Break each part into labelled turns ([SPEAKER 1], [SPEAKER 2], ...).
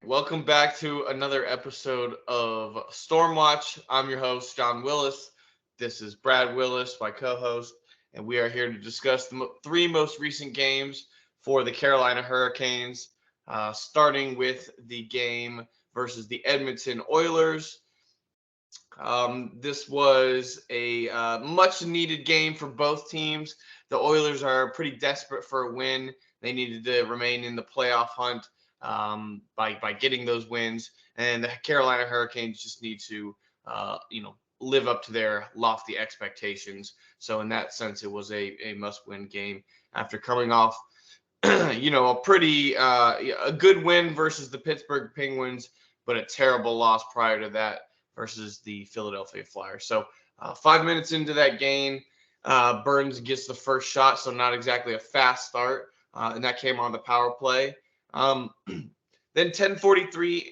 [SPEAKER 1] Welcome back to another episode of StormWatch. I'm your host, John Willis. This is Brad Willis, my co host, and we are here to discuss the three most recent games for the Carolina Hurricanes, starting with the game versus the Edmonton Oilers. This was a much needed game for both teams. The Oilers are pretty desperate for a win. They needed to remain in the playoff hunt by getting those wins, and the Carolina Hurricanes just need to live up to their lofty expectations. So in that sense, it was a must-win game after coming off a pretty a good win versus the Pittsburgh Penguins, but a terrible loss prior to that versus the Philadelphia Flyers. So 5 minutes into that game, Burns gets the first shot, so not exactly a fast start, and that came on the power play. Then 10:43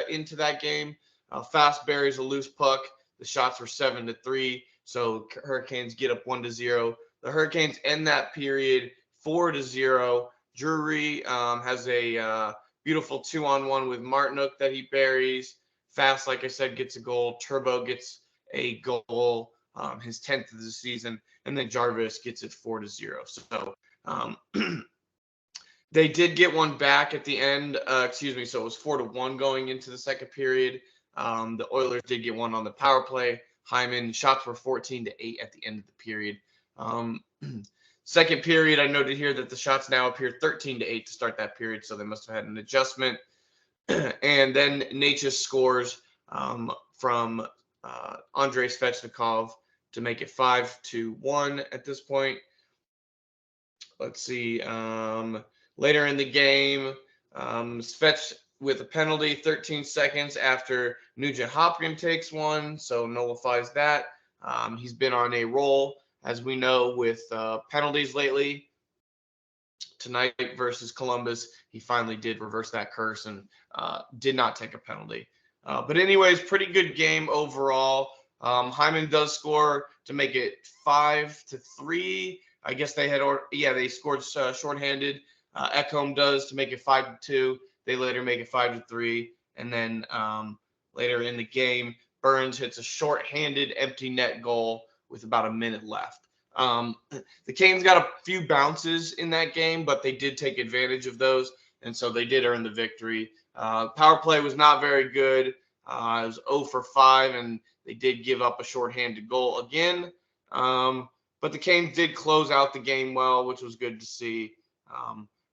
[SPEAKER 1] into that game, Fast buries a loose puck. The shots were 7-3, so Hurricanes get up 1-0. The Hurricanes end that period 4-0. Drury has a beautiful 2-on-1 with Martinook that he buries. Fast, like I said, gets a goal. Turbo gets a goal, his 10th of the season, and then Jarvis gets it 4-0. So they did get one back at the end. So it was 4-1 going into the second period. The Oilers did get one on the power play. Hyman shots were 14-8 at the end of the period. Second period, I noted here that the shots now appear 13-8 to start that period, so they must have had an adjustment. And then Natchez scores from Andrei Svechnikov to make it 5-1 at this point. Let's see. Later in the game, Svech with a penalty 13 seconds after Nugent Hopkins takes one, so nullifies that. He's been on a roll, as we know, with penalties lately. Tonight versus Columbus, he finally did reverse that curse and did not take a penalty. But anyways, pretty good game overall. Hyman does score to make it 5-3. I guess they scored shorthanded. Ekholm does to make it 5-2. They later make it 5-3. And then later in the game, Burns hits a shorthanded empty net goal with about a minute left. The Canes got a few bounces in that game, but they did take advantage of those, and so they did earn the victory. Power play was not very good. It was 0 for 5, and they did give up a shorthanded goal again. But the Canes did close out the game well, which was good to see.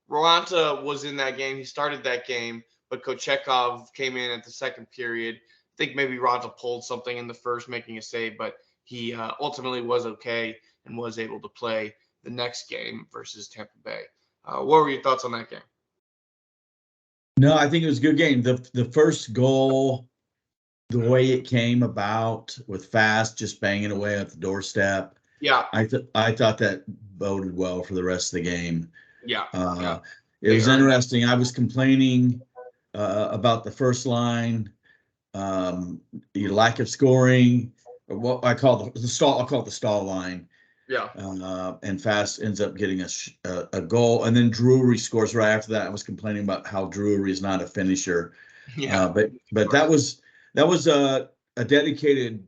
[SPEAKER 1] Rolanta was in that game. He started that game, but Kochetkov came in at the second period. I think maybe Rolanta pulled something in the first, making a save, but he ultimately was okay and was able to play the next game versus Tampa Bay. What were your thoughts on that game?
[SPEAKER 2] No, I think it was a good game. The first goal, the way it came about with Fast just banging away at the doorstep.
[SPEAKER 1] Yeah.
[SPEAKER 2] I thought that boded well for the rest of the game.
[SPEAKER 1] Yeah.
[SPEAKER 2] It was interesting. I was complaining about the first line, lack of scoring, or what I call the stall. I'll call it the stall line.
[SPEAKER 1] Yeah.
[SPEAKER 2] And Fast ends up getting a goal, and then Drury scores right after that. I was complaining about how Drury is not a finisher.
[SPEAKER 1] Yeah.
[SPEAKER 2] But that was a dedicated.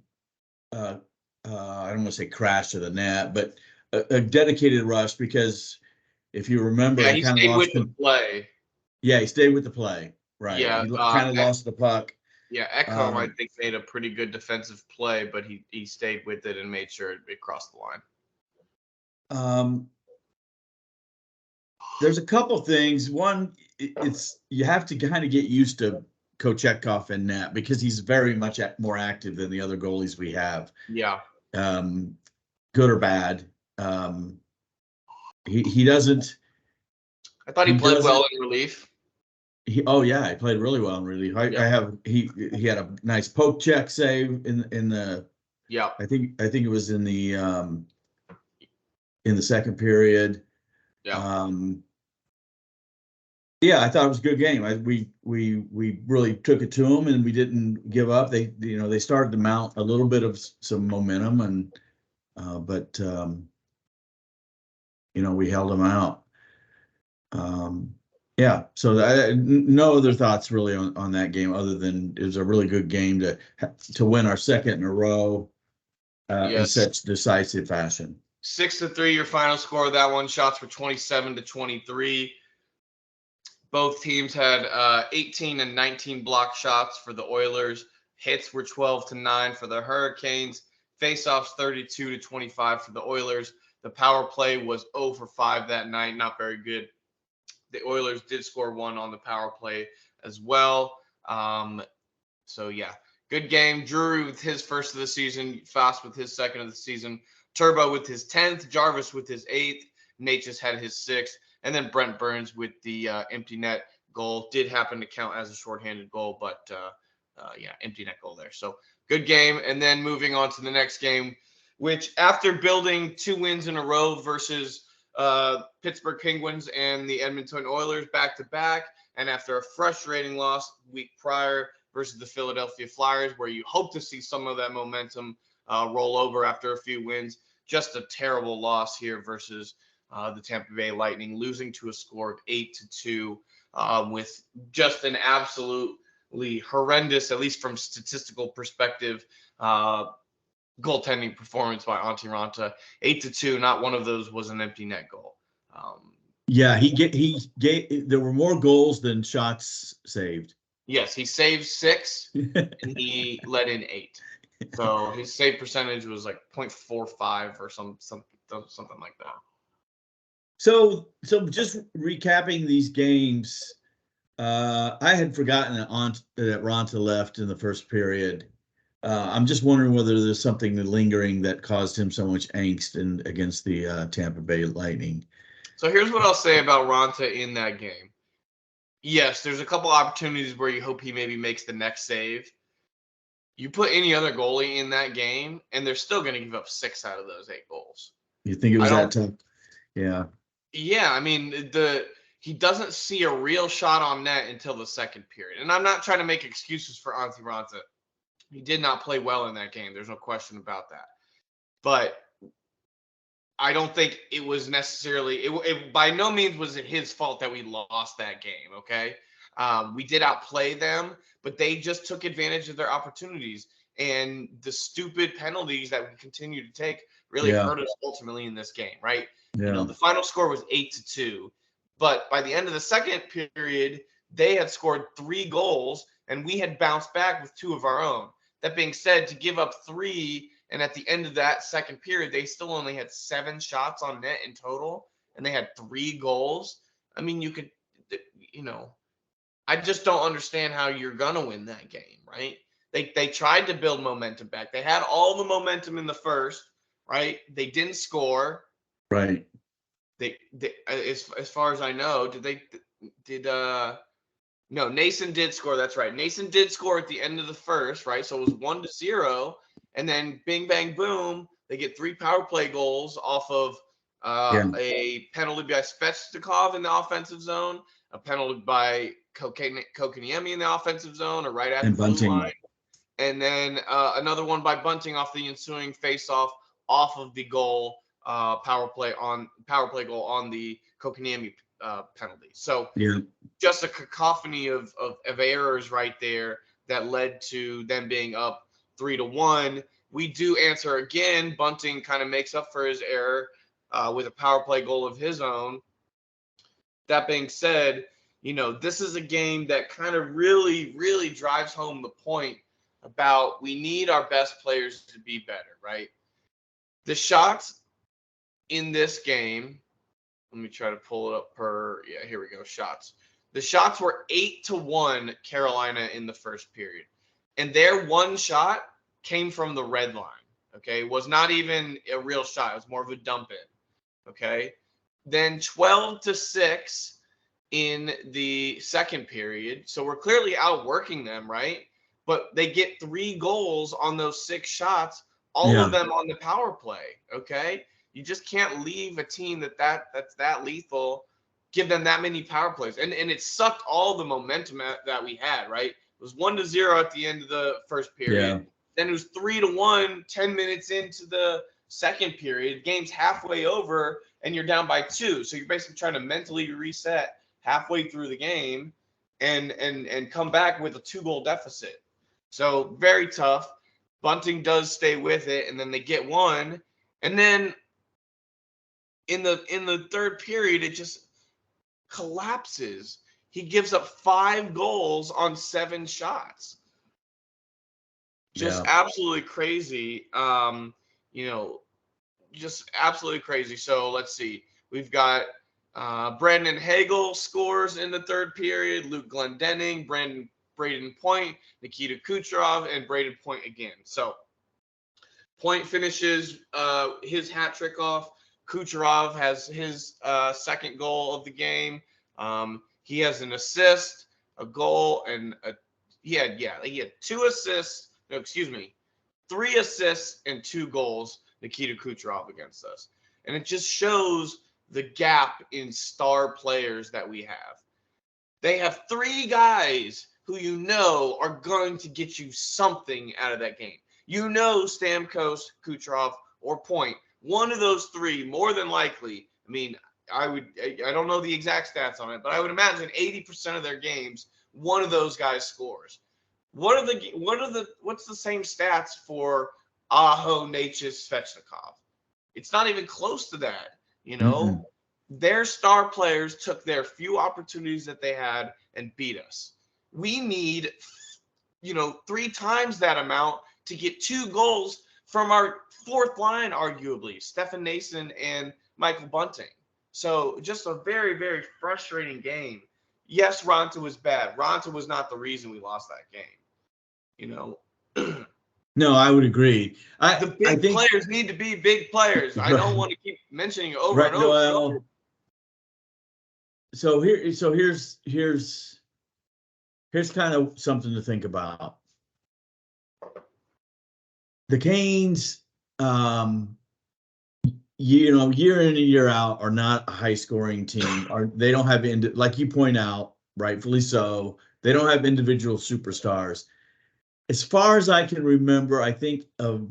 [SPEAKER 2] I don't want to say crash to the net, but a dedicated rush, because if you remember,
[SPEAKER 1] he
[SPEAKER 2] kind of
[SPEAKER 1] stayed
[SPEAKER 2] lost
[SPEAKER 1] with the play.
[SPEAKER 2] Yeah, he stayed with the play. Right.
[SPEAKER 1] Yeah.
[SPEAKER 2] He kind of lost the puck.
[SPEAKER 1] Yeah, Ekholm, I think, made a pretty good defensive play, but he stayed with it and made sure it crossed the line.
[SPEAKER 2] There's a couple things. One, it's you have to kind of get used to Kochetkov in net, because he's very much more active than the other goalies we have.
[SPEAKER 1] Yeah.
[SPEAKER 2] Good or bad. He doesn't.
[SPEAKER 1] I thought he played well in relief.
[SPEAKER 2] He played really well in relief. He had a nice poke check save in the.
[SPEAKER 1] Yeah.
[SPEAKER 2] I think it was in the second period.
[SPEAKER 1] Yeah.
[SPEAKER 2] I thought it was a good game. We really took it to them, and we didn't give up. They started to mount a little bit of some momentum, and we held them out. Yeah, so no other thoughts really on that game other than it was a really good game to win our second in a row in
[SPEAKER 1] Yes.
[SPEAKER 2] such decisive fashion.
[SPEAKER 1] 6-3, your final score of that one. Shots were 27-23. Both teams had 18 and 19 block shots for the Oilers. Hits were 12-9 for the Hurricanes. Faceoffs 32-25 for the Oilers. The power play was 0 for 5 that night. Not very good. The Oilers did score 1 on the power play as well. So, yeah, good game. Drury with his first of the season. Fast with his second of the season. Turbo with his 10th. Jarvis with his 8th. Natchez had his 6th. And then Brent Burns with the empty net goal. Did happen to count as a shorthanded goal, but, yeah, empty net goal there. So, good game. And then moving on to the next game, which after building 2 wins in a row versus Pittsburgh Penguins and the Edmonton Oilers back-to-back, and after a frustrating loss week prior versus the Philadelphia Flyers, where you hope to see some of that momentum roll over after a few wins, just a terrible loss here versus the Tampa Bay Lightning, losing to a score of 8-2 with just an absolutely horrendous, at least from statistical perspective, goaltending performance by Antti Raanta. 8-2. Not one of those was an empty net goal.
[SPEAKER 2] Yeah, there were more goals than shots saved.
[SPEAKER 1] Yes, he saved 6 and he let in 8. So his save percentage was like 0.45 or something like that.
[SPEAKER 2] So just recapping these games, I had forgotten that Raanta left in the first period. I'm just wondering whether there's something lingering that caused him so much angst against the Tampa Bay Lightning.
[SPEAKER 1] So here's what I'll say about Raanta in that game. Yes, there's a couple opportunities where you hope he maybe makes the next save. You put any other goalie in that game, and they're still going to give up 6 out of those 8 goals.
[SPEAKER 2] You think it was that tough? Yeah.
[SPEAKER 1] Yeah, I mean, he doesn't see a real shot on net until the second period. And I'm not trying to make excuses for Antti Raanta. He did not play well in that game. There's no question about that. But I don't think it was necessarily it by no means was it his fault that we lost that game, okay? We did outplay them, but they just took advantage of their opportunities. And the stupid penalties that we continue to take really hurt us ultimately in this game, right?
[SPEAKER 2] Yeah.
[SPEAKER 1] You know, the final score was 8-2. But by the end of the second period, they had scored 3 goals, and we had bounced back with 2 of our own. That being said, to give up 3, and at the end of that second period, they still only had 7 shots on net in total, and they had 3 goals. I mean, you could, you know, I just don't understand how you're going to win that game, right? They tried to build momentum back. They had all the momentum in the first, right? They didn't score.
[SPEAKER 2] Right.
[SPEAKER 1] They as far as I know, no, Nason did score. That's right. Nason did score at the end of the first, right? So it was 1-0, and then bing, bang, boom, they get 3 power play goals off of a penalty by Svechnikov in the offensive zone, a penalty by Kokoniemi in the offensive zone, or right at the blue line, and then another one by Bunting off the ensuing faceoff off of the goal, power play goal on the Kokoniemi penalty. So just a cacophony of errors right there that led to them being up 3-1. We do answer again. Bunting kind of makes up for his error with a power play goal of his own. That being said, you know, this is a game that kind of really, really drives home the point about we need our best players to be better, right? The shots in this game, let me try to pull it up here we go, shots. The shots were 8-1 Carolina in the first period. And their one shot came from the red line, okay? It was not even a real shot. It was more of a dump in, okay? Then 12-6 in the second period. So we're clearly outworking them, right? But they get 3 goals on those 6 shots, all of them on the power play, okay? You just can't leave a team that's that lethal, give them that many power plays. And it sucked all the momentum that we had, right? It was 1-0 at the end of the first period. Yeah. Then it was 3-1 10 minutes into the second period. Game's halfway over, and you're down by 2. So you're basically trying to mentally reset halfway through the game and come back with a 2-goal deficit. So very tough. Bunting does stay with it, and then they get one, and then in the third period it just collapses. He gives up 5 goals on 7 shots. Just absolutely crazy. Just absolutely crazy. So let's see. We've got Brandon Hagel scores in the third period, Luke Glendening, Braden Point, Nikita Kucherov, and Braden Point again. So Point finishes his hat trick off. Kucherov has his second goal of the game. He has an assist, a goal, and he had 2 assists. No, excuse me, 3 assists and 2 goals. Nikita Kucherov against us, and it just shows the gap in star players that we have. They have 3 guys who are going to get you something out of that game. Stamkos, Kucherov, or Point. One of those 3, more than likely. I mean, I don't know the exact stats on it, but I would imagine 80% of their games, one of those guys scores. What's the same stats for Aho, Natchez, Svechnikov? It's not even close to that.
[SPEAKER 2] Mm-hmm.
[SPEAKER 1] Their star players took their few opportunities that they had and beat us. We need, 3 times that amount to get 2 goals from our fourth line, arguably, Stefan Nason and Michael Bunting. So just a very, very frustrating game. Yes, Ronta was bad. Ronta was not the reason we lost that game.
[SPEAKER 2] No, I would agree.
[SPEAKER 1] The big players need to be big players. I don't want to keep mentioning it over and over. And over.
[SPEAKER 2] So here's kind of something to think about. The Canes, year in and year out, are not a high-scoring team. They don't have, like you point out, rightfully so, they don't have individual superstars. As far as I can remember, I think of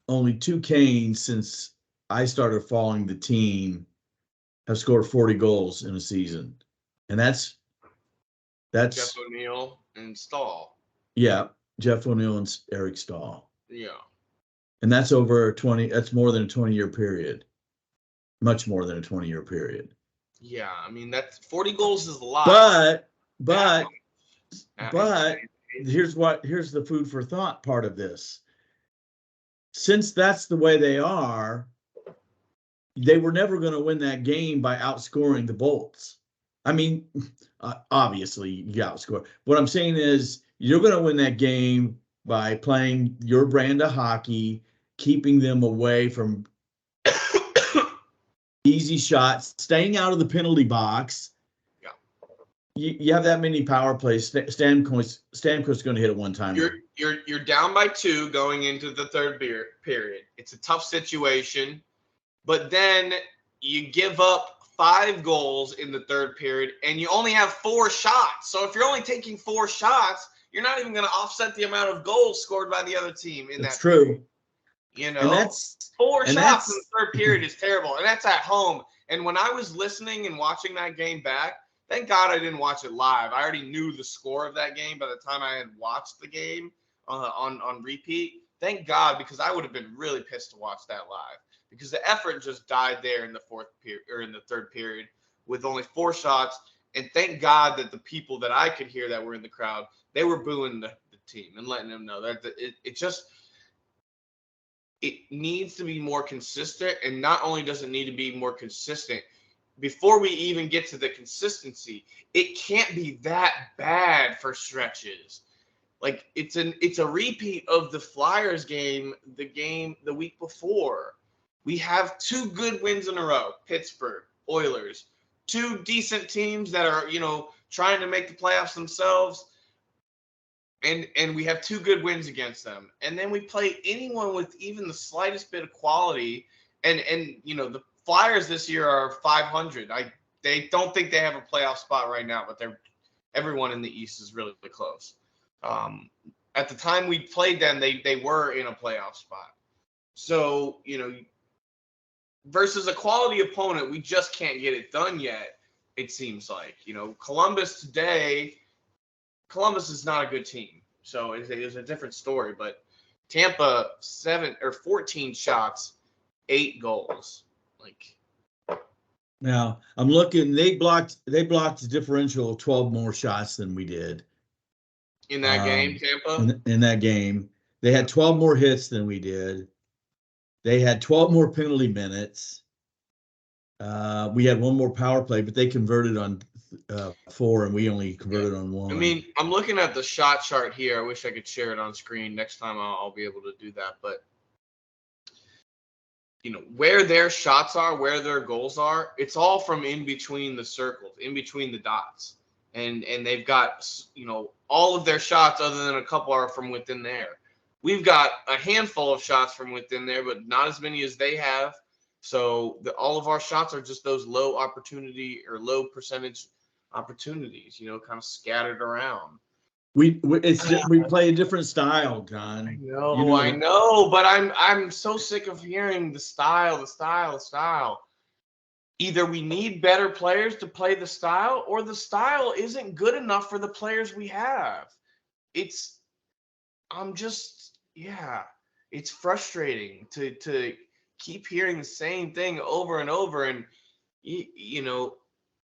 [SPEAKER 2] only 2 Canes since I started following the team have scored 40 goals in a season, and that's
[SPEAKER 1] Jeff O'Neill and Stahl.
[SPEAKER 2] Yeah, Jeff O'Neill and Eric Stahl.
[SPEAKER 1] Yeah.
[SPEAKER 2] And that's over 20. That's more than a 20-year period. Much more than a 20-year period.
[SPEAKER 1] Yeah, I mean, that's 40 goals is a lot.
[SPEAKER 2] But here's the food for thought part of this. Since that's the way they are, they were never going to win that game by outscoring the Bolts. I mean, obviously you outscore. What I'm saying is you're going to win that game by playing your brand of hockey, keeping them away from easy shots, staying out of the penalty box.
[SPEAKER 1] Yeah.
[SPEAKER 2] You have that many power plays. Stamkos is going to hit it one time.
[SPEAKER 1] You're down by 2 going into the third period. It's a tough situation, but then you give up 5 goals in the third period, and you only have 4 shots. So if you're only taking 4 shots, you're not even going to offset the amount of goals scored by the other team in
[SPEAKER 2] that's
[SPEAKER 1] that
[SPEAKER 2] true.
[SPEAKER 1] period. And that's 4 shots in the third period is terrible, and that's at home. And when I was listening and watching that game back, thank God I didn't watch it live. I already knew the score of that game by the time I had watched the game on repeat. Thank God, because I would have been really pissed to watch that live, because the effort just died there in the fourth period or in the third period with only 4 shots. And thank God that the people that I could hear that were in the crowd, they were booing the team and letting them know that it needs to be more consistent. And not only does it need to be more consistent, before we even get to the consistency, it can't be that bad for stretches. Like it's a repeat of the Flyers game the week before. We have 2 good wins in a row, Pittsburgh, Oilers, 2 decent teams that are, trying to make the playoffs themselves. And we have 2 good wins against them. And then we play anyone with even the slightest bit of quality. And the Flyers this year are 500. They don't think they have a playoff spot right now, but everyone in the East is really close. At the time we played them, they were in a playoff spot. So, versus a quality opponent, we just can't get it done yet. it seems like. Columbus is not a good team, so it's a different story. But Tampa 14 shots, 8 goals. Like,
[SPEAKER 2] now I'm looking. They blocked the differential of 12 more shots than we did
[SPEAKER 1] in that game, Tampa.
[SPEAKER 2] In that game, they had 12 more hits than we did. They had 12 more penalty minutes. We had one more power play, but they converted on 4, and we only converted on 1.
[SPEAKER 1] I mean, I'm looking at the shot chart here. I wish I could share it on screen. Next time I'll be able to do that. But where their shots are, where their goals are, it's all from in between the circles, in between the dots. And they've got, all of their shots other than a couple are from within there. We've got a handful of shots from within there, but not as many as they have. So all of our shots are just those low opportunity or low percentage opportunities, kind of scattered around.
[SPEAKER 2] We play a different style, John.
[SPEAKER 1] I know, but I'm so sick of hearing the style. Either we need better players to play the style, or the style isn't good enough for the players we have. It's frustrating to keep hearing the same thing over and over. And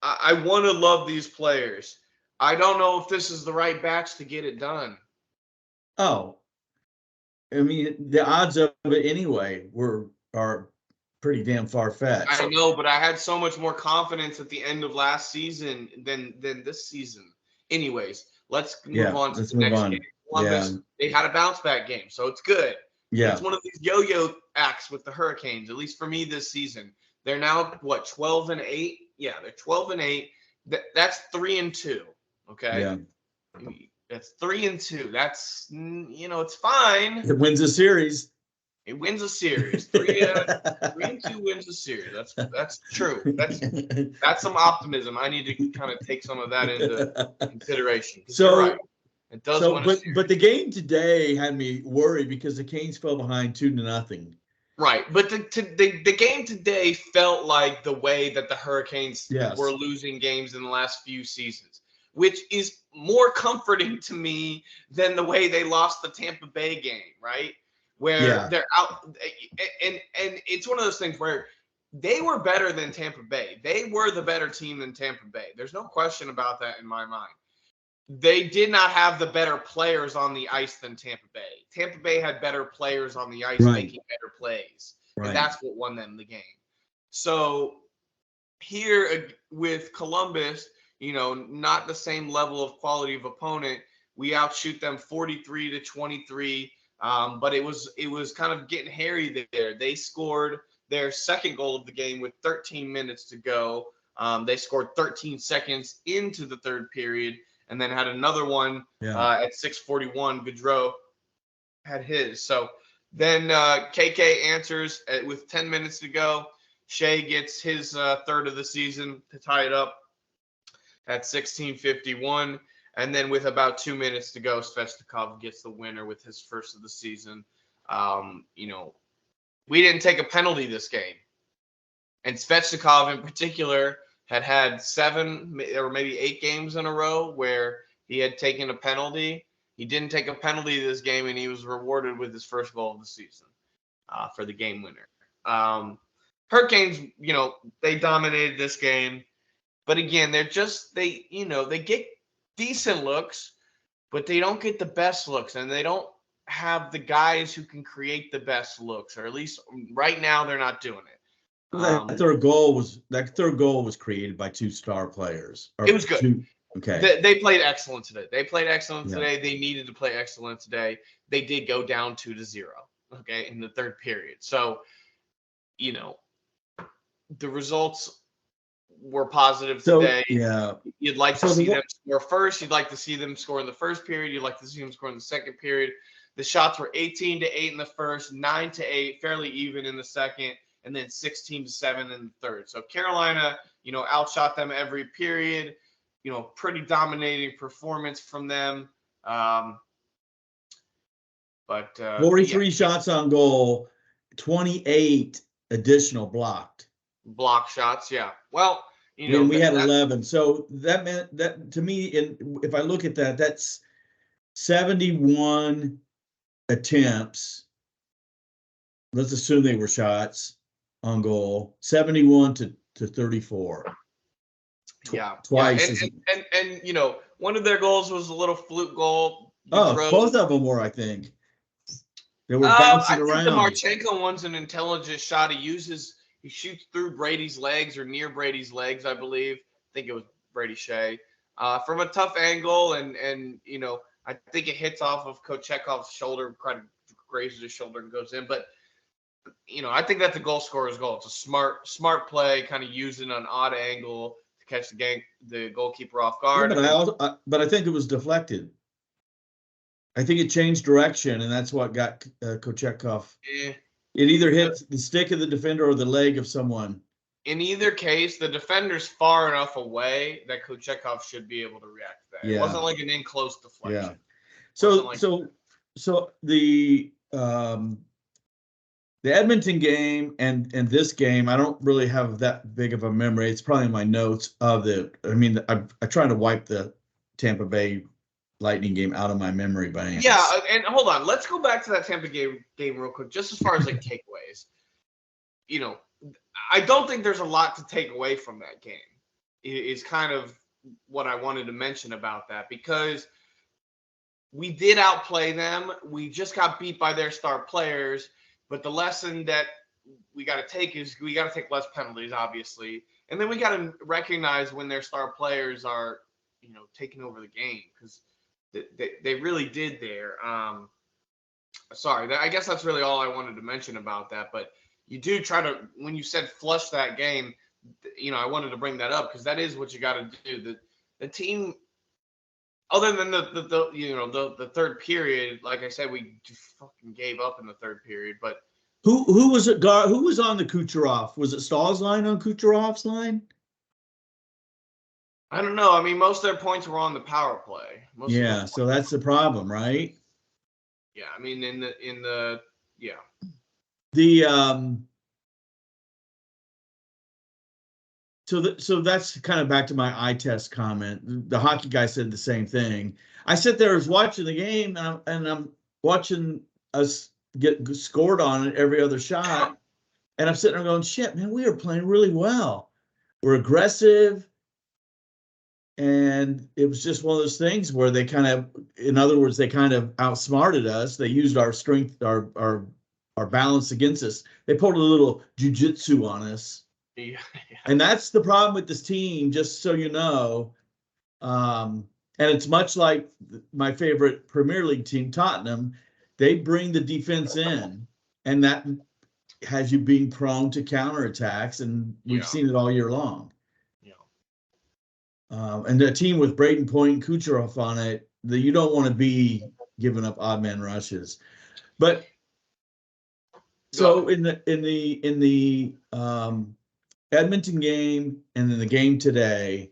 [SPEAKER 1] I want to love these players. I don't know if this is the right batch to get it done.
[SPEAKER 2] Oh, I mean, the odds of it anyway are pretty damn far-fetched.
[SPEAKER 1] I know, but I had so much more confidence at the end of last season than this season. Anyways, let's move on to the next game. Columbus, they had a bounce back game, so it's good.
[SPEAKER 2] Yeah.
[SPEAKER 1] It's one of these yo-yo acts with the Hurricanes, at least for me this season. They're now, 12-8? Yeah, they're 12-8. That's 3-2. Okay.
[SPEAKER 2] Yeah.
[SPEAKER 1] That's 3-2. That's, it's fine.
[SPEAKER 2] It wins a series.
[SPEAKER 1] It wins a series. 3-2 wins a series. That's true. That's some optimism. I need to kind of take some of that into consideration.
[SPEAKER 2] So
[SPEAKER 1] you're right. It does win a series.
[SPEAKER 2] But the game today had me worried because the Canes fell behind 2-0.
[SPEAKER 1] Right, but the game today felt like the way that the Hurricanes were losing games in the last few seasons, which is more comforting to me than the way they lost the Tampa Bay game, right? Where they're out, and it's one of those things where they were better than Tampa Bay. They were the better team than Tampa Bay. There's no question about that in my mind. They did not have the better players on the ice than Tampa Bay. Tampa Bay had better players on the ice making better plays. Right. And that's what won them the game. So here with Columbus, not the same level of quality of opponent. We outshoot them 43-23. But it was kind of getting hairy there. They scored their second goal of the game with 13 minutes to go. They scored 13 seconds into the third period, and then had another one at 6:41. Gaudreau had his. So then KK answers with 10 minutes to go. Shea gets his third of the season to tie it up at 16:51. And then with about 2 minutes to go, Svechnikov gets the winner with his first of the season. We didn't take a penalty this game. And Svechnikov in particular had 7 or maybe 8 games in a row where he had taken a penalty. He didn't take a penalty this game, and he was rewarded with his first goal of the season for the game winner. Hurricanes, they dominated this game. But again, they get decent looks, but they don't get the best looks, and they don't have the guys who can create the best looks, or at least right now they're not doing it.
[SPEAKER 2] That third goal was created by 2 star players.
[SPEAKER 1] It was good.
[SPEAKER 2] Okay.
[SPEAKER 1] They played excellent today. They needed to play excellent today. They did go down 2-0, okay, in the third period. So, the results were positive today. You'd like to see them score first. You'd like to see them score in the first period. You'd like to see them score in the second period. The shots were 18-8 in the first, 9-8, fairly even in the second, and then 16-7 in the third. So Carolina, outshot them every period. Pretty dominating performance from them. But
[SPEAKER 2] 43 shots on goal, 28 additional blocked.
[SPEAKER 1] Block shots, yeah. Well, You know,
[SPEAKER 2] And we had 11. So that meant that to me, if I look at that, that's 71 attempts. Let's assume they were shots on goal, 71 to 34. Twice.
[SPEAKER 1] And you know, one of their goals was a little fluke goal.
[SPEAKER 2] Both of them were, I think. They were bouncing around.
[SPEAKER 1] I think the Marchenko one's an intelligent shot. He shoots through Brady's legs or near Brady's legs, I believe. I think it was Brady Shea. From a tough angle, and you know, I think it hits off of Kochekov's shoulder, kind of grazes his shoulder and goes in. But you know, I think that's a goal scorer's goal. It's a smart play, kind of using an odd angle to catch the goalkeeper off guard.
[SPEAKER 2] Yeah, but I think it was deflected. I think it changed direction, and that's what got Kochekov.
[SPEAKER 1] Yeah.
[SPEAKER 2] It either hit the stick of the defender or the leg of someone.
[SPEAKER 1] In either case, the defender's far enough away that Kochekov should be able to react to that. Yeah. It wasn't like an in-close deflection.
[SPEAKER 2] Yeah. So the Edmonton game and this game, I don't really have that big of a memory. It's probably in my notes of the. I mean, I try to wipe the Tampa Bay Lightning game out of my memory by hand.
[SPEAKER 1] Yeah, and hold on. Let's go back to that Tampa game real quick, just as far as like takeaways. You know, I don't think there's a lot to take away from that game. Is kind of what I wanted to mention about that, because we did outplay them. We just got beat by their star players. But the lesson that we got to take is we got to take less penalties, obviously. And then we got to recognize when their star players are, you know, taking over the game, because they really did there. Sorry, I guess that's really all I wanted to mention about that. But you do try to, when you said flush that game, you know, I wanted to bring that up because that is what you got to do. The team, other than the third period, like I said, we fucking gave up in the third period. But
[SPEAKER 2] who was it? Who was on the Kucherov? Was it Stahl's line on Kucherov's line?
[SPEAKER 1] I don't know. I mean, most of their points were on the power play.
[SPEAKER 2] So that's the problem, right?
[SPEAKER 1] Yeah, I mean,
[SPEAKER 2] So that's kind of back to my eye test comment. The hockey guy said the same thing. I sit there as watching the game, and I'm watching us get scored on it every other shot, and I'm sitting there going, "Shit, man, we are playing really well. We're aggressive." And it was just one of those things where they kind of, in other words, they kind of outsmarted us. They used our strength, our balance against us. They pulled a little jujitsu on us.
[SPEAKER 1] Yeah.
[SPEAKER 2] And that's the problem with this team, just so you know. And it's much like my favorite Premier League team, Tottenham. They bring the defense in, and that has you being prone to counterattacks, and we've seen it all year long. And a team with Braden Point and Kucherov on it, that you don't want to be giving up odd man rushes. But so in the Edmonton game and in the game today,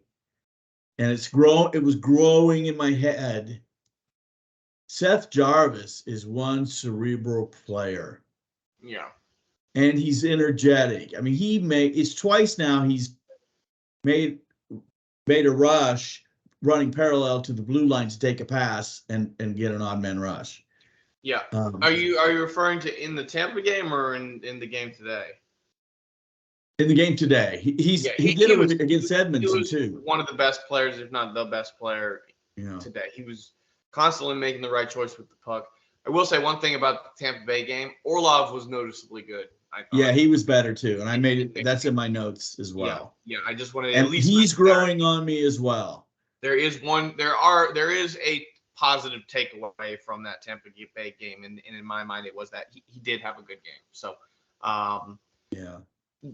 [SPEAKER 2] and it was growing in my head. Seth Jarvis is one cerebral player.
[SPEAKER 1] Yeah.
[SPEAKER 2] And he's energetic. I mean, it's twice now he's made a rush running parallel to the blue line to take a pass and get an odd man rush.
[SPEAKER 1] Yeah. Are you referring to in the Tampa game or in the game today?
[SPEAKER 2] In the game today. He did it against Edmonton,
[SPEAKER 1] he was
[SPEAKER 2] too.
[SPEAKER 1] One of the best players, if not the best player today. He was constantly making the right choice with the puck. I will say one thing about the Tampa Bay game. Orlov was noticeably good.
[SPEAKER 2] Yeah, he was better too, and I made it. That's in my notes as well.
[SPEAKER 1] Yeah. I just wanted to
[SPEAKER 2] at
[SPEAKER 1] least.
[SPEAKER 2] He's growing on me as well.
[SPEAKER 1] There is a positive takeaway from that Tampa Bay game, and in my mind, it was that he did have a good game. So,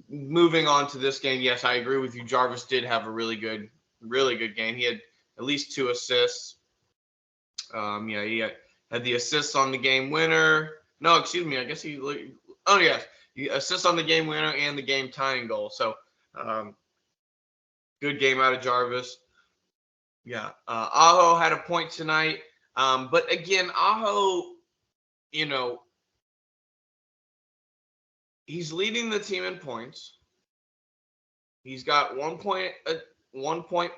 [SPEAKER 1] moving on to this game, yes, I agree with you. Jarvis did have a really good game. He had at least 2 assists. He had the assists on the game winner. No, excuse me. I guess he assists on the game winner and the game tying goal. So, good game out of Jarvis. Yeah. Aho had a point tonight. But again, Aho, he's leading the team in points. He's got 1 point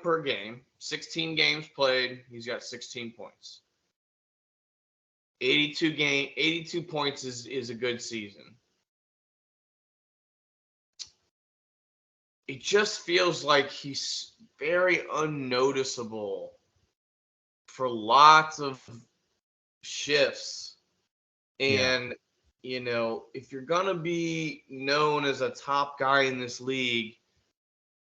[SPEAKER 1] per game. 16 games played. He's got 16 points. 82 points is a good season. It just feels like he's very unnoticeable for lots of shifts. And, if you're going to be known as a top guy in this league,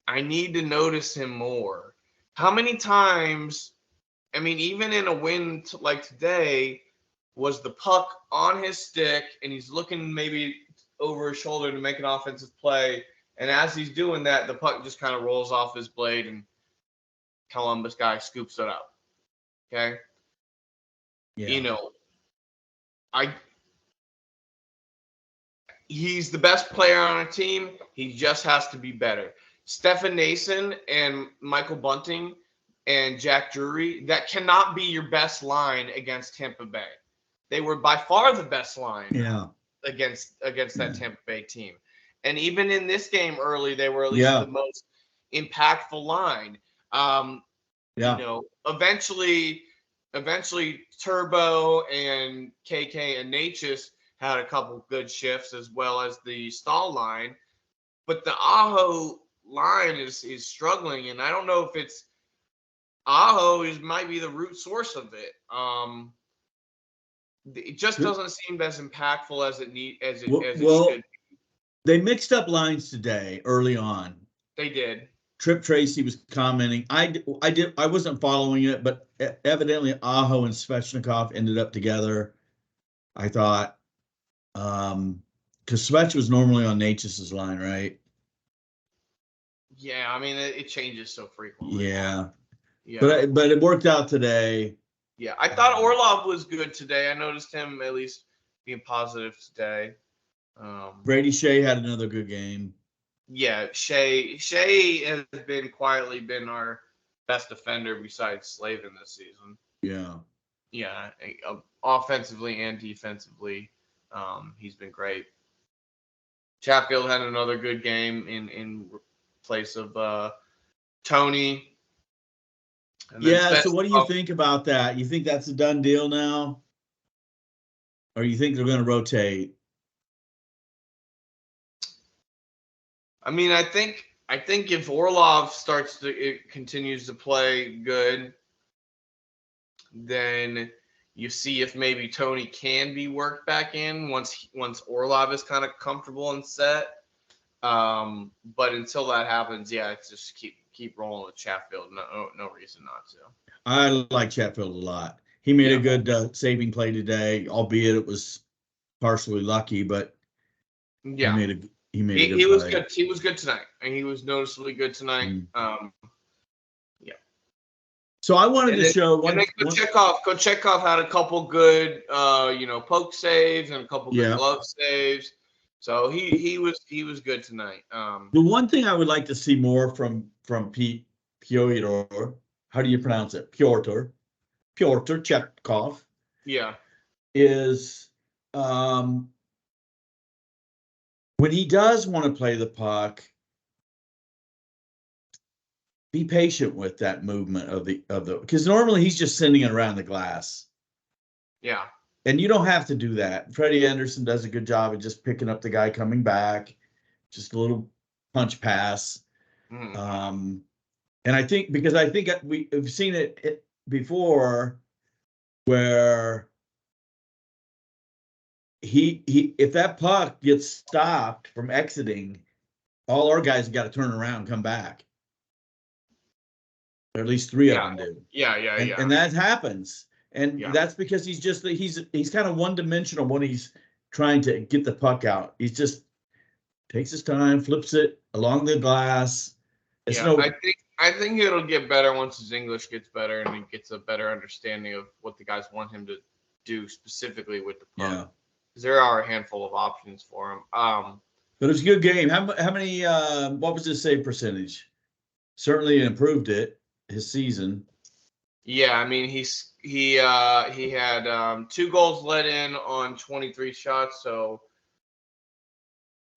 [SPEAKER 1] I need to notice him more. How many times, even in a win like today, was the puck on his stick and he's looking maybe over his shoulder to make an offensive play, and as he's doing that, the puck just kind of rolls off his blade and Columbus guy scoops it up. Okay?
[SPEAKER 2] Yeah.
[SPEAKER 1] He's the best player on our team. He just has to be better. Stefan Nason and Michael Bunting and Jack Drury, that cannot be your best line against Tampa Bay. They were by far the best line against that Tampa Bay team. And even in this game early, they were at least the most impactful line. Eventually Turbo and KK and Natchez had a couple good shifts, as well as the Stahl line. But the Aho line is struggling, and I don't know if it's Aho might be the root source of it. It just doesn't seem as impactful as it should.
[SPEAKER 2] They mixed up lines today early on.
[SPEAKER 1] They did.
[SPEAKER 2] Trip Tracy was commenting. I wasn't following it, but evidently Aho and Svechnikov ended up together. I thought, because Svech was normally on Natchez's line, right?
[SPEAKER 1] Yeah, it changes so frequently.
[SPEAKER 2] Yeah. But it worked out today.
[SPEAKER 1] Yeah, I thought Orlov was good today. I noticed him at least being positive today.
[SPEAKER 2] Brady Shea had another good game.
[SPEAKER 1] Yeah, Shea has quietly been our best defender besides Slavin this season. Yeah, offensively and defensively, he's been great. Chatfield had another good game in place of Tony.
[SPEAKER 2] So what do you think about that? You think that's a done deal now? Or you think they're going to rotate?
[SPEAKER 1] I think if Orlov continues to play good, then you see if maybe Tony can be worked back in once Orlov is kind of comfortable and set. But until that happens, it's just keep rolling with Chatfield. No reason not to.
[SPEAKER 2] I like Chatfield a lot. He made a good saving play today, albeit it was partially lucky, but he made a good play.
[SPEAKER 1] He was good tonight, and he was noticeably good tonight.
[SPEAKER 2] So I wanted to show
[SPEAKER 1] one. Kochetkov had a couple good, poke saves and a couple good glove saves. So he was good tonight.
[SPEAKER 2] The one thing I would like to see more from Pyotr, how do you pronounce it? Pyotr Chetkov.
[SPEAKER 1] Yeah.
[SPEAKER 2] Is when he does want to play the puck, be patient with that movement of the because normally he's just sending it around the glass.
[SPEAKER 1] Yeah.
[SPEAKER 2] And you don't have to do that. Freddie Anderson does a good job of just picking up the guy coming back, just a little punch pass. And I think we've seen it before where he if that puck gets stopped from exiting, all our guys have got to turn around and come back. Or at least three of them do.
[SPEAKER 1] Yeah.
[SPEAKER 2] And that happens. And that's because he's kind of one-dimensional when he's trying to get the puck out. He just takes his time, flips it along the glass.
[SPEAKER 1] I think it'll get better once his English gets better and he gets a better understanding of what the guys want him to do specifically with the puck.
[SPEAKER 2] Yeah.
[SPEAKER 1] Because there are a handful of options for him.
[SPEAKER 2] But it was a good game. How many? What was his save percentage? Certainly improved it his season.
[SPEAKER 1] Yeah, he had 2 goals let in on 23 shots, so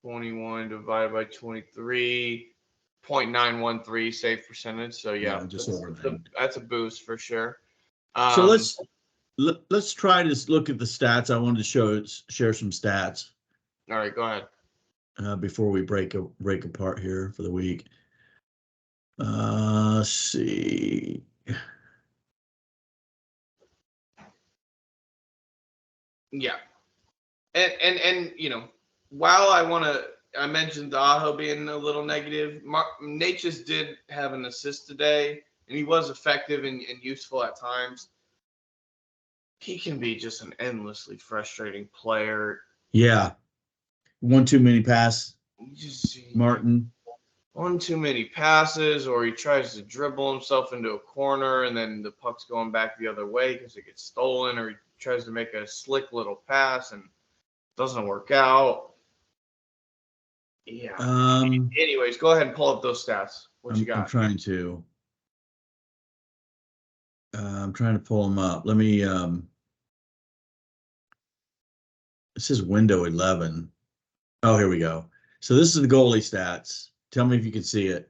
[SPEAKER 1] 21 divided by 23. .913 save percentage. So yeah,
[SPEAKER 2] just over that.
[SPEAKER 1] That's a boost for sure.
[SPEAKER 2] So let's try to look at the stats. I wanted to share some stats.
[SPEAKER 1] All right, go ahead.
[SPEAKER 2] Before we break apart here for the week. Let's see.
[SPEAKER 1] Yeah, and while I mentioned Aho being a little negative. Natchez did have an assist today, and he was effective and useful at times. He can be just an endlessly frustrating player.
[SPEAKER 2] Yeah, one too many pass. Martin.
[SPEAKER 1] One too many passes, or he tries to dribble himself into a corner, and then the puck's going back the other way because it gets stolen, or he tries to make a slick little pass and doesn't work out. Yeah. Anyways, go ahead and pull up those stats. What you got?
[SPEAKER 2] I'm trying to. I'm trying to pull them up. Let me. This is window 11. Oh, here we go. So this is the goalie stats. Tell me if you can see it.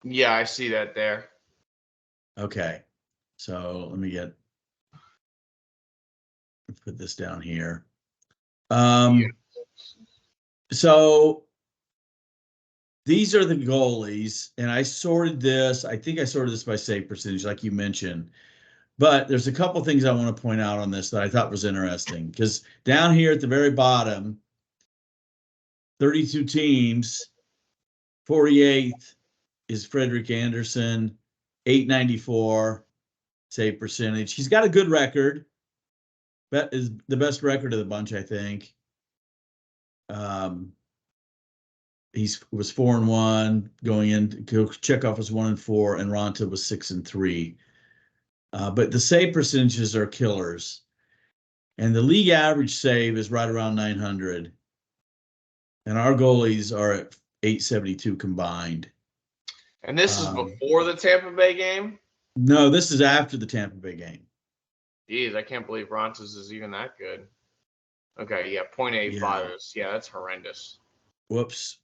[SPEAKER 1] Yeah, I see that there.
[SPEAKER 2] Okay. So let me put this down here. So these are the goalies, and I sorted this. I think I sorted this by save percentage, like you mentioned. But there's a couple things I want to point out on this that I thought was interesting, because down here at the very bottom, 32 teams, 48th is Frederick Anderson, 894 save percentage. He's got a good record. That is the best record of the bunch, I think. He was 4-1 going in. Chekhov was 1-4, and Ronta was 6-3. But the save percentages are killers, and the league average save is right around 900, and our goalies are at 872 combined.
[SPEAKER 1] And this is before the Tampa Bay game?
[SPEAKER 2] No, this is after the Tampa Bay game.
[SPEAKER 1] Jeez, I can't believe Ronta's is even that good. Okay, yeah, 0.85 is, that's horrendous.
[SPEAKER 2] Whoops.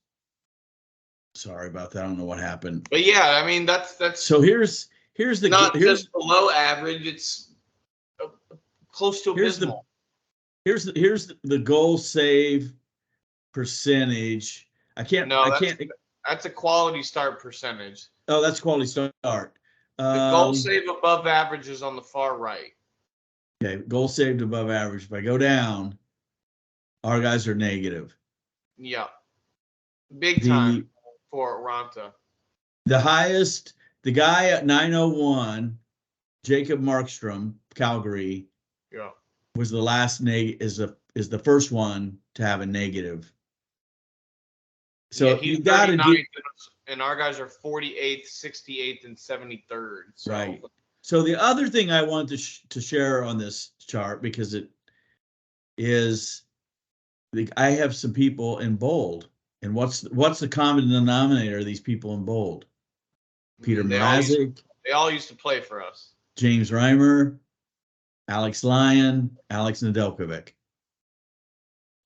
[SPEAKER 2] Sorry about that. I don't know what happened.
[SPEAKER 1] But yeah, I mean that's
[SPEAKER 2] so here's
[SPEAKER 1] not just below average, it's close to abysmal.
[SPEAKER 2] Here's the goal save percentage.
[SPEAKER 1] That's a quality start percentage.
[SPEAKER 2] Oh, that's quality start.
[SPEAKER 1] The goal save above average is on the far right.
[SPEAKER 2] Okay, goal saved above average. If I go down, our guys are negative.
[SPEAKER 1] Yeah. Big time for Ronta.
[SPEAKER 2] The highest, the guy at 901, Jacob Markstrom, Calgary, was the last is the first one to have a negative. So
[SPEAKER 1] he's
[SPEAKER 2] you got to get,
[SPEAKER 1] and our guys are 48th, 68th, and 73rd. So.
[SPEAKER 2] Right. So the other thing I want to share on this chart, because it is, I have some people in bold, and what's the common denominator of these people in bold? Peter Mrazek.
[SPEAKER 1] They all used to play for us.
[SPEAKER 2] James Reimer, Alex Lyon, Alex Nedeljkovic.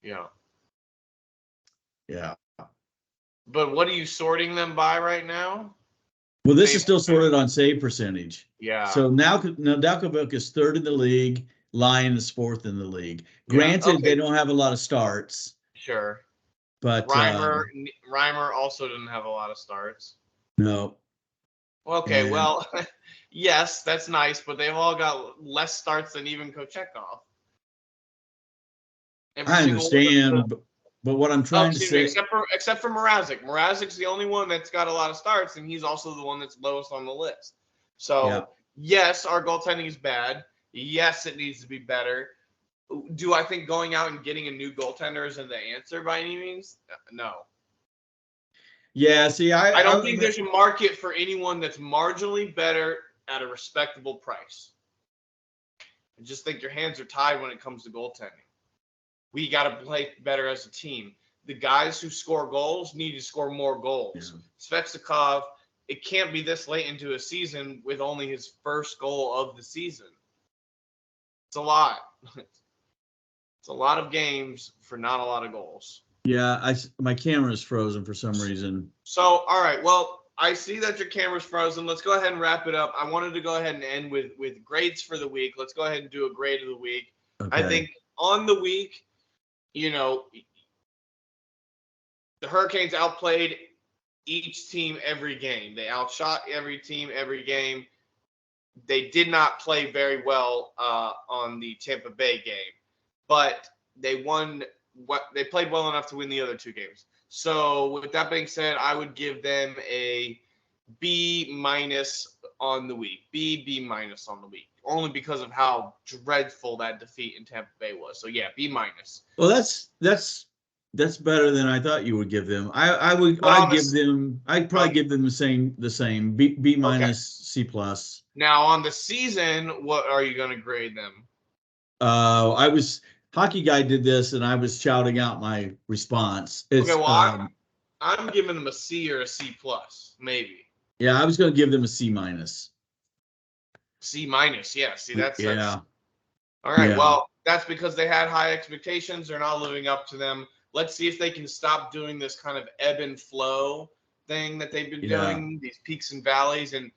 [SPEAKER 1] Yeah.
[SPEAKER 2] Yeah.
[SPEAKER 1] But what are you sorting them by right now?
[SPEAKER 2] Well, this is still sorted on save percentage.
[SPEAKER 1] Yeah.
[SPEAKER 2] So now Nedeljkovic is third in the league. Lyon is fourth in the league. Granted, they don't have a lot of starts.
[SPEAKER 1] Sure.
[SPEAKER 2] But
[SPEAKER 1] Reimer also didn't have a lot of starts.
[SPEAKER 2] No.
[SPEAKER 1] Okay, well, yes, that's nice, but they've all got less starts than even Kochetkov.
[SPEAKER 2] I understand, but what I'm trying to say,
[SPEAKER 1] except for Mrazek. Mrazek's the only one that's got a lot of starts, and he's also the one that's lowest on the list. So yes, our goaltending is bad. Yes, it needs to be better. Do I think going out and getting a new goaltender isn't the answer by any means? No.
[SPEAKER 2] Yeah, see,
[SPEAKER 1] I don't think there's a market for anyone that's marginally better at a respectable price. I just think your hands are tied when it comes to goaltending. We got to play better as a team. The guys who score goals need to score more goals. Yeah. Svechnikov, it can't be this late into a season with only his first goal of the season. It's a lot. It's a lot of games for not a lot of goals.
[SPEAKER 2] Yeah, my camera is frozen for some reason.
[SPEAKER 1] So, all right. Well, I see that your camera's frozen. Let's go ahead and wrap it up. I wanted to go ahead and end with grades for the week. Let's go ahead and do a grade of the week. I
[SPEAKER 2] Okay.
[SPEAKER 1] think on the week, you know, the Hurricanes outplayed each team every game. They outshot every team every game. They did not play very well on the Tampa Bay game, but they won. They played well enough to win the other two games. So with that being said, I would give them a B minus on the week. B minus on the week, only because of how dreadful that defeat in Tampa Bay was. So yeah, B minus.
[SPEAKER 2] Well, that's better than I thought you would give them. I'd probably give them the same B minus,
[SPEAKER 1] Okay.
[SPEAKER 2] C plus.
[SPEAKER 1] Now on the season, what are you going to grade them?
[SPEAKER 2] Hockey Guy did this, and I was shouting out my response. It's
[SPEAKER 1] Okay, well, I'm giving them a C or a C plus, maybe.
[SPEAKER 2] Yeah, I was going to give them a C minus.
[SPEAKER 1] C minus, yeah. See, that's
[SPEAKER 2] Yeah.
[SPEAKER 1] All right.
[SPEAKER 2] Yeah.
[SPEAKER 1] Well, that's because they had high expectations. They're not living up to them. Let's see if they can stop doing this kind of ebb and flow thing that they've been doing, these peaks and valleys, and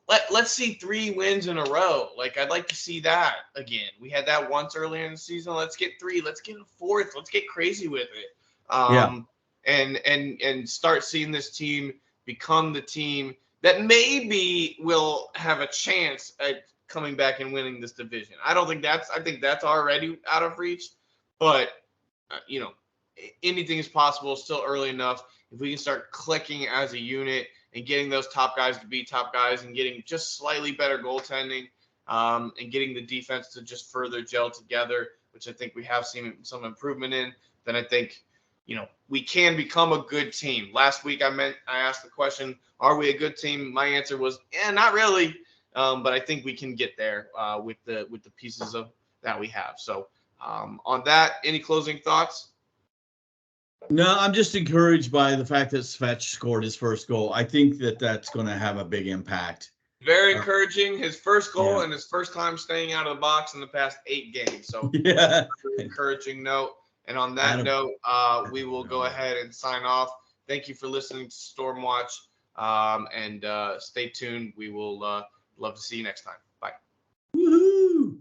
[SPEAKER 1] let's see 3 wins in a row. Like, I'd like to see that again. We had that once earlier in the season. Let's get 3. Let's get a 4th. Let's get crazy with it. And start seeing this team become the team that maybe will have a chance at coming back and winning this division. I think that's already out of reach, but anything is possible. Still early enough. If we can start clicking as a unit and getting those top guys to be top guys and getting just slightly better goaltending, and getting the defense to just further gel together, which I think we have seen some improvement in, then I think, we can become a good team. Last week I asked the question, are we a good team? My answer was, not really. But I think we can get there with the pieces of that we have. So on that, any closing thoughts?
[SPEAKER 2] No, I'm just encouraged by the fact that Svetch scored his first goal. I think that's going to have a big impact.
[SPEAKER 1] Very encouraging. His first goal and his first time staying out of the box in the past 8 games. So encouraging note. And on that note, we will go ahead and sign off. Thank you for listening to StormWatch, and stay tuned. We will love to see you next time. Bye.
[SPEAKER 2] Woohoo!